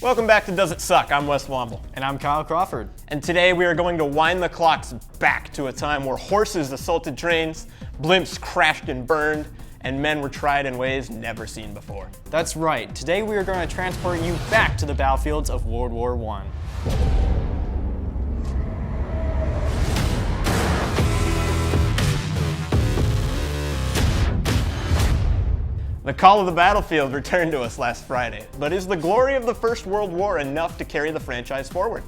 Welcome back to Does It Suck? I'm Wes Womble. And I'm Kyle Crawford. And today we are going to wind the clocks back to a time where horses assaulted trains, blimps crashed and burned, and men were tried in ways never seen before. That's right. Today we are going to transport you back to the battlefields of World War I. The call of the battlefield returned to us last Friday, but is the glory of the First World War enough to carry the franchise forward?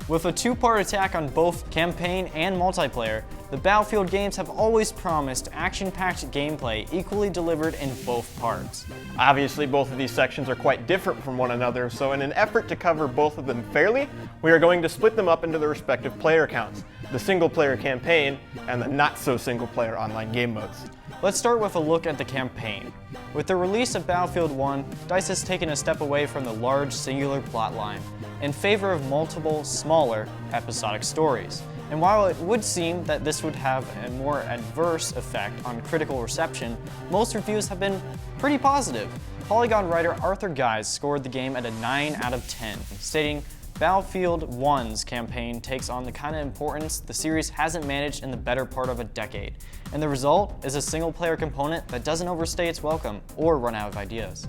With a two-part attack on both campaign and multiplayer, the Battlefield games have always promised action-packed gameplay equally delivered in both parts. Obviously, both of these sections are quite different from one another, so in an effort to cover both of them fairly, we are going to split them up into their respective player counts, the single-player campaign and the not-so-single-player online game modes. Let's start with a look at the campaign. With the release of Battlefield 1, DICE has taken a step away from the large singular plotline in favor of multiple, smaller, episodic stories. And while it would seem that this would have a more adverse effect on critical reception, most reviews have been pretty positive. Polygon writer Arthur Guise scored the game at a 9 out of 10, stating, Battlefield 1's campaign takes on the kind of importance the series hasn't managed in the better part of a decade, and the result is a single-player component that doesn't overstay its welcome or run out of ideas.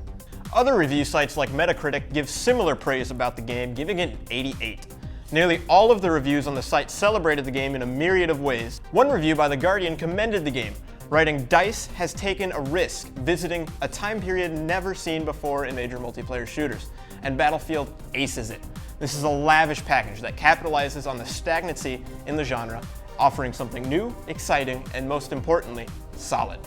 Other review sites like Metacritic give similar praise about the game, giving it an 88. Nearly all of the reviews on the site celebrated the game in a myriad of ways. One review by The Guardian commended the game, writing, DICE has taken a risk visiting a time period never seen before in major multiplayer shooters, and Battlefield aces it. This is a lavish package that capitalizes on the stagnancy in the genre, offering something new, exciting, and most importantly, solid.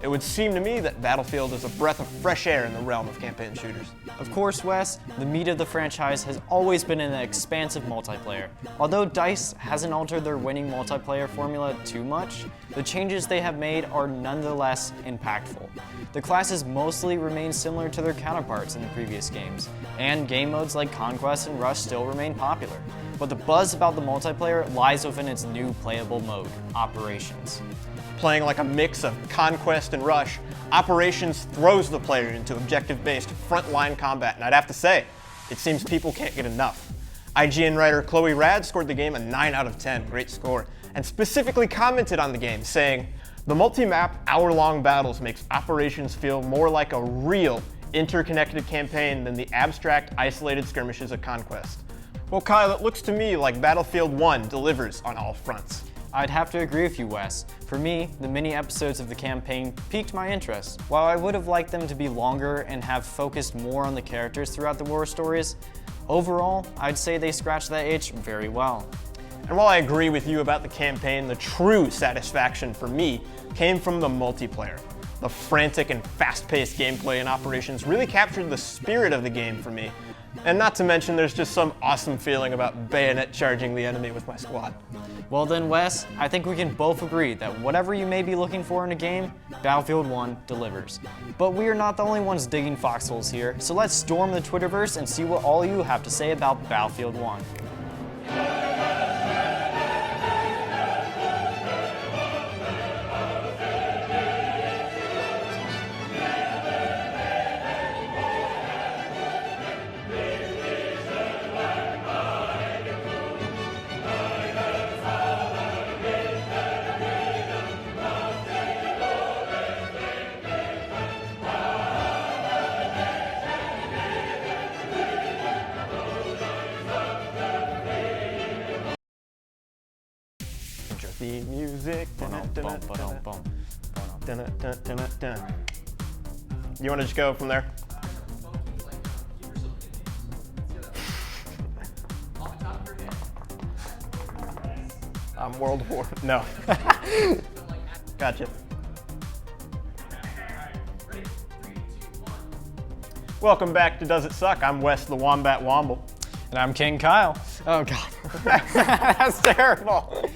It would seem to me that Battlefield is a breath of fresh air in the realm of campaign shooters. Of course, Wes, the meat of the franchise has always been in the expansive multiplayer. Although DICE hasn't altered their winning multiplayer formula too much, the changes they have made are nonetheless impactful. The classes mostly remain similar to their counterparts in the previous games, and game modes like Conquest and Rush still remain popular. But the buzz about the multiplayer lies within its new playable mode, Operations. Playing like a mix of Conquest and Rush, Operations throws the player into objective-based frontline combat, and I'd have to say, it seems people can't get enough. IGN writer Chloe Rad scored the game a 9 out of 10, great score, and specifically commented on the game, saying, the multi-map, hour-long battles makes Operations feel more like a real, interconnected campaign than the abstract, isolated skirmishes of Conquest. Well, Kyle, it looks to me like Battlefield 1 delivers on all fronts. I'd have to agree with you, Wes. For me, the mini episodes of the campaign piqued my interest. While I would have liked them to be longer and have focused more on the characters throughout the war stories, overall, I'd say they scratched that itch very well. And while I agree with you about the campaign, the true satisfaction for me came from the multiplayer. The frantic and fast-paced gameplay in Operations really captured the spirit of the game for me. And not to mention, there's just some awesome feeling about bayonet charging the enemy with my squad. Well then, Wes, I think we can both agree that whatever you may be looking for in a game, Battlefield 1 delivers. But we are not the only ones digging foxholes here, so let's storm the Twitterverse and see what all you have to say about Battlefield 1. The music. You want to just go from there? World War. No. Gotcha. Welcome back to Does It Suck? I'm Wes the Wombat Womble. And I'm King Kyle. Oh god. That's terrible.